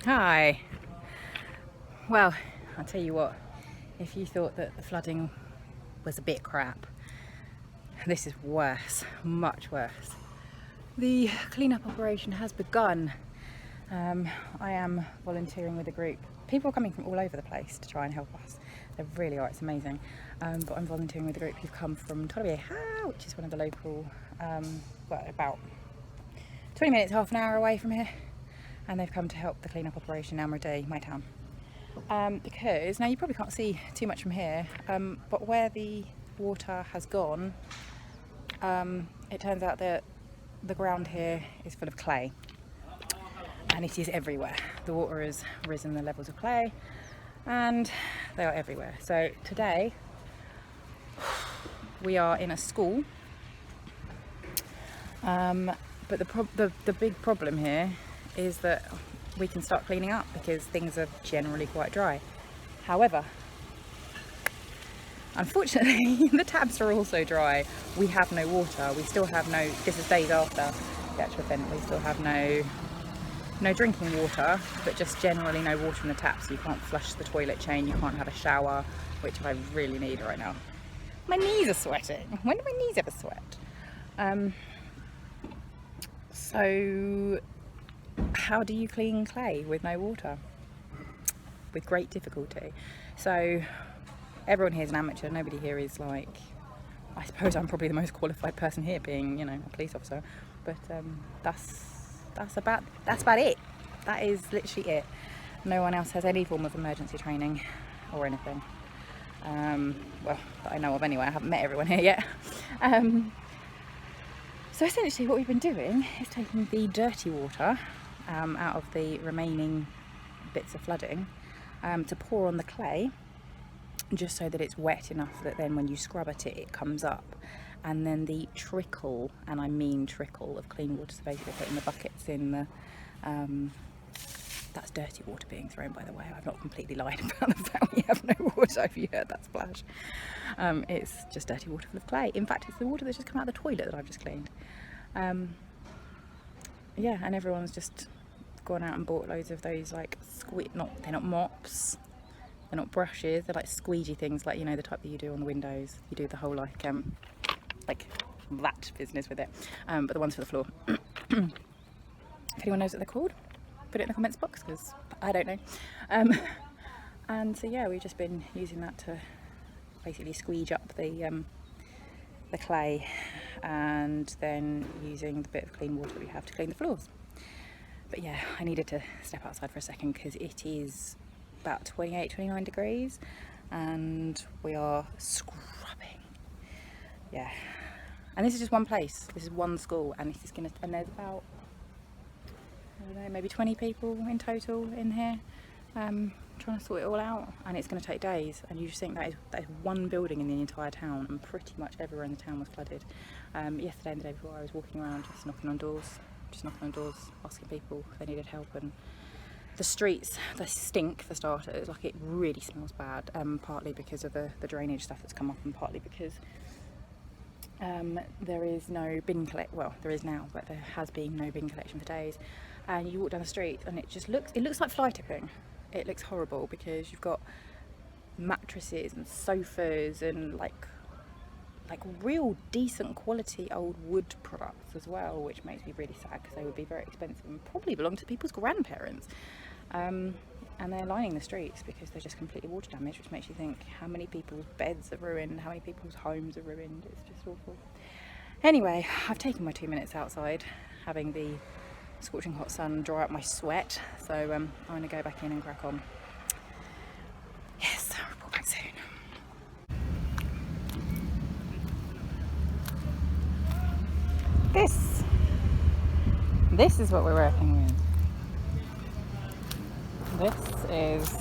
Hi. Well, I'll tell you what, if you thought that the flooding was a bit crap, this is worse, much worse. The cleanup operation has begun. I am volunteering with a group. People are coming from all over the place to try and help us. They really are, it's amazing. But I'm volunteering with a group who've come from Vega Baja, which is one of the local, about 20 minutes, half an hour away from here. And they've come to help the cleanup operation in Almoradi, my town. Because, now you probably can't see too much from here, but where the water has gone, it turns out that the ground here is full of clay. And it is everywhere. The water has risen the levels of clay and they are everywhere. So today we are in a school, but the big problem here is that we can start cleaning up because things are generally quite dry. However, unfortunately, the taps are also dry. We have no water. We still have no, this is days after the actual event, we still have no drinking water, but just generally no water in the taps. You can't flush the toilet chain, you can't have a shower, which I really need right now. My knees are sweating. When do my knees ever sweat? So how do you clean clay with no water? With great difficulty. So everyone here is an amateur. Nobody here is like, I suppose I'm probably the most qualified person here, being, you know, a police officer. But that's about it. That is literally it. No one else has any form of emergency training or anything. Well, that I know of anyway. I haven't met everyone here yet. So essentially what we've been doing is taking the dirty water out of the remaining bits of flooding to pour on the clay, just so that it's wet enough that then when you scrub at it, it comes up. And then the trickle, and I mean trickle, of clean water, so basically putting the buckets in the, that's dirty water being thrown, by the way. I've not completely lied about the fact we have no water. Have you heard that splash? It's just dirty water full of clay. In fact, it's the water that's just come out of the toilet that I've just cleaned. Yeah, and everyone's just gone out and bought loads of those, like, they're not mops, they're not brushes, they're like squeegee things, like, you know, the type that you do on the windows. You do the whole, like that business with it, but the ones for the floor. If anyone knows what they're called, put it in the comments box, because I don't know. And so yeah, we've just been using that to basically squeege up the clay, and then using the bit of clean water we have to clean the floors. But yeah, I needed to step outside for a second because it is about 28-29 degrees and we are scrubbing. Yeah, and this is just one place. This is one school, and this is gonna, and there's about, I don't know, maybe 20 people in total in here, trying to sort it all out, and it's going to take days. And you just think that is one building in the entire town, and pretty much everywhere in the town was flooded. Yesterday and the day before, I was walking around just knocking on doors, asking people if they needed help. And the streets, they stink for starters. Like, it really smells bad, partly because of the drainage stuff that's come up, and partly because there is no bin collect. Well, there is now, but there has been no bin collection for days. And you walk down the street and it just looks like fly tipping. It looks horrible because you've got mattresses and sofas and like real decent quality old wood products as well, which makes me really sad because they would be very expensive and probably belong to people's grandparents. And they're lining the streets because they're just completely water damaged, which makes you think how many people's beds are ruined, how many people's homes are ruined. It's just awful. Anyway, I've taken my 2 minutes outside, having the scorching hot sun dry out my sweat, so I'm going to go back in and crack on. Yes, I'll report back soon. This is what we're working with. This is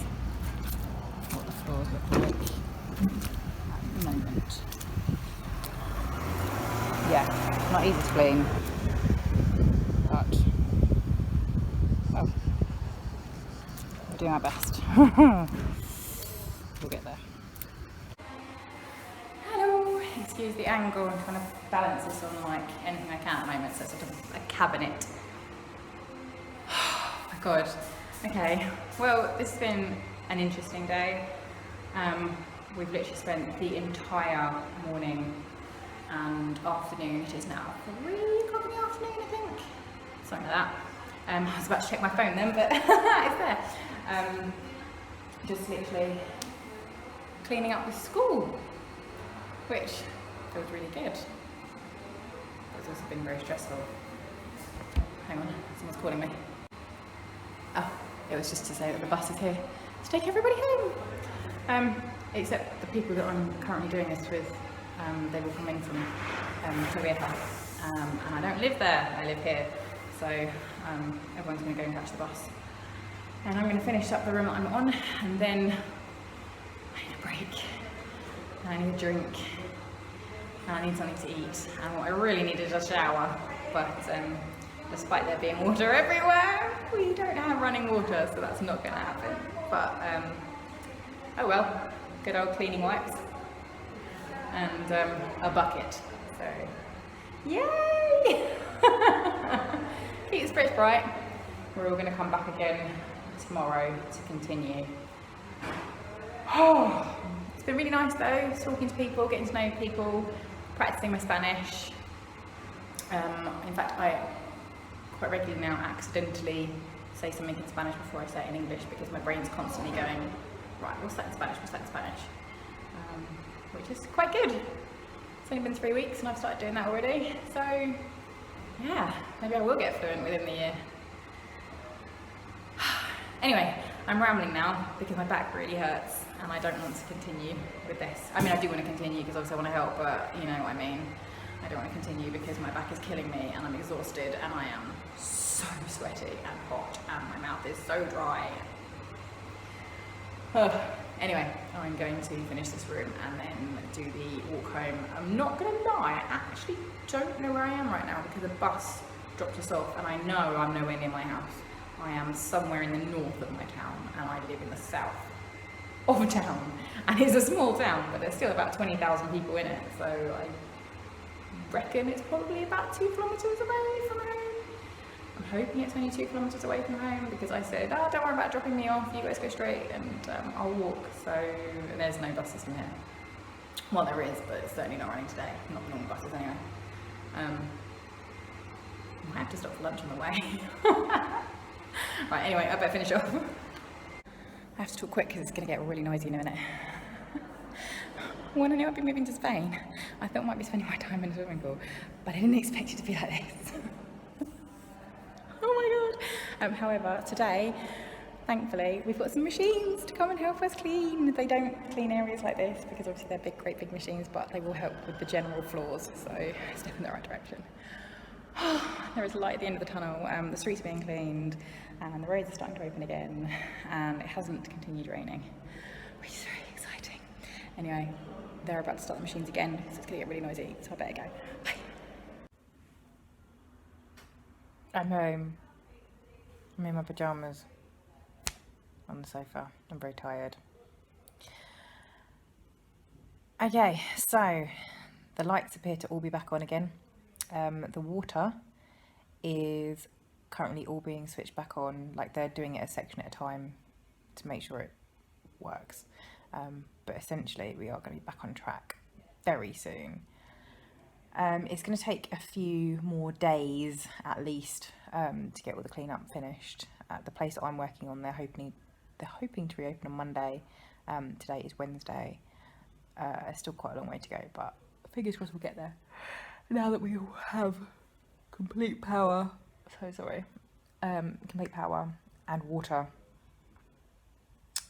what the floors look like at the moment. Yeah, not easy to clean, but well, we're doing our best. We'll get there. Hello! Excuse the angle, I'm trying to balance this on like anything I can at the moment, so it's sort of a cabinet. Oh my god. Okay, well, this has been an interesting day. We've literally spent the entire morning and afternoon. It is now 3 o'clock in the afternoon, I think, something like that. I was about to check my phone then, but it's there. Just literally cleaning up the school, which feels really good. It's also been very stressful. Hang on, someone's calling me. Oh, it was just to say that the bus is here to take everybody home. Except the people that I'm currently doing this with, they will come in from Vega Baja, and I don't live there, I live here. So everyone's going to go and catch the bus. And I'm going to finish up the room that I'm on, and then I need a break, and I need a drink, and I need something to eat, and what I really need is a shower, but despite there being water everywhere, we don't have running water, so that's not going to happen. But oh well, good old cleaning wipes and a bucket, so yay! Keep the spirits bright. We're all going to come back again tomorrow to continue. Oh, it's been really nice though, talking to people, getting to know people, practicing my Spanish. In fact, I quite regularly now accidentally say something in Spanish before I say it in English, because my brain's constantly going, right, what's that in Spanish, what's that in Spanish? Which is quite good. It's only been 3 weeks and I've started doing that already, so yeah, maybe I will get fluent within the year. Anyway, I'm rambling now because my back really hurts and I don't want to continue with this. I mean, I do want to continue because obviously I want to help, but you know what I mean. I don't want to continue because my back is killing me and I'm exhausted and I am so sweaty and hot and my mouth is so dry. Anyway, I'm going to finish this room and then do the walk home. I'm not going to lie, I actually don't know where I am right now because the bus dropped us off and I know I'm nowhere near my house. I am somewhere in the north of my town and I live in the south of a town. And it's a small town, but there's still about 20,000 people in it, so I reckon it's probably about 2 kilometres away from home. I'm hoping it's only 2 kilometres away from home because I said, oh, don't worry about dropping me off, you guys go straight and I'll walk. So there's no bus system here. Well, there is, but it's certainly not running today, not normal buses anyway. I might have to stop for lunch on the way. Right, anyway, I better finish off. I have to talk quick because it's going to get really noisy in a minute. When I knew I'd be moving to Spain, I thought I might be spending my time in a swimming pool, but I didn't expect it to be like this. Oh my god. However, today, thankfully, we've got some machines to come and help us clean. They don't clean areas like this because obviously they're big, great big machines, but they will help with the general floors, so step in the right direction. There is light at the end of the tunnel, the streets are being cleaned and the roads are starting to open again and it hasn't continued raining, which is very exciting. Anyway, they're about to start the machines again, so it's going to get really noisy, so I better go. Bye. I'm home. I'm in my pyjamas on the sofa. I'm very tired. Okay, so the lights appear to all be back on again. The water is currently all being switched back on, like they're doing it a section at a time to make sure it works. But essentially we are going to be back on track very soon. It's going to take a few more days at least to get all the cleanup finished. At the place that I'm working on, they're hoping to reopen on Monday. Today is Wednesday. It's still quite a long way to go, but fingers crossed we'll get there. Now that we all have complete power, complete power and water,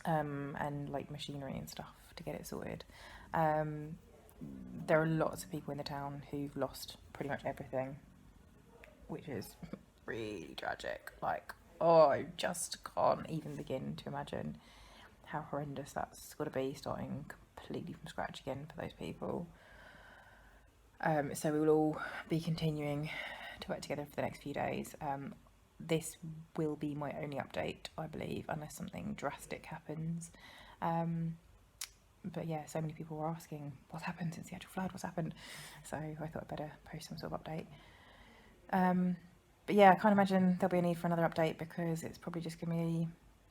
and like machinery and stuff to get it sorted. There are lots of people in the town who've lost pretty much everything, which is really tragic. Like, oh, I just can't even begin to imagine how horrendous that's got to be, starting completely from scratch again for those people. So we will all be continuing to work together for the next few days. This will be my only update, I believe, unless something drastic happens. But yeah, so many people were asking what's happened since the actual flood, what's happened. So I thought I'd better post some sort of update. But yeah, I can't imagine there'll be a need for another update because it's probably just going to be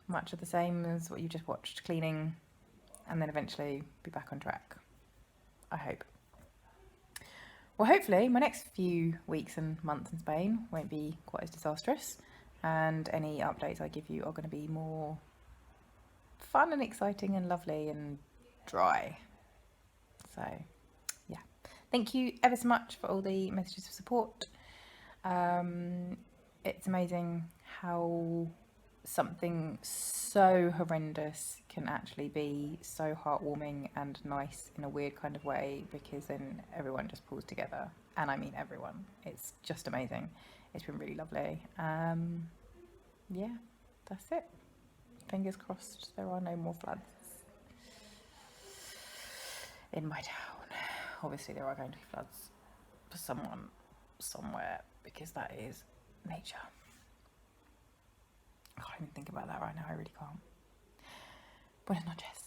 much of the same as what you just watched, cleaning, and then eventually be back on track. I hope. Well, hopefully my next few weeks and months in Spain won't be quite as disastrous, and any updates I give you are going to be more fun and exciting and lovely and dry. So yeah, thank you ever so much for all the messages of support. It's amazing how something so horrendous can actually be so heartwarming and nice in a weird kind of way, because then everyone just pulls together, and I mean everyone. It's just amazing. It's been really lovely. Yeah, that's it. Fingers crossed there are no more floods in my town. Obviously there are going to be floods for someone somewhere, because that is nature. I can't even think about that right now, I really can't. Buenas noches.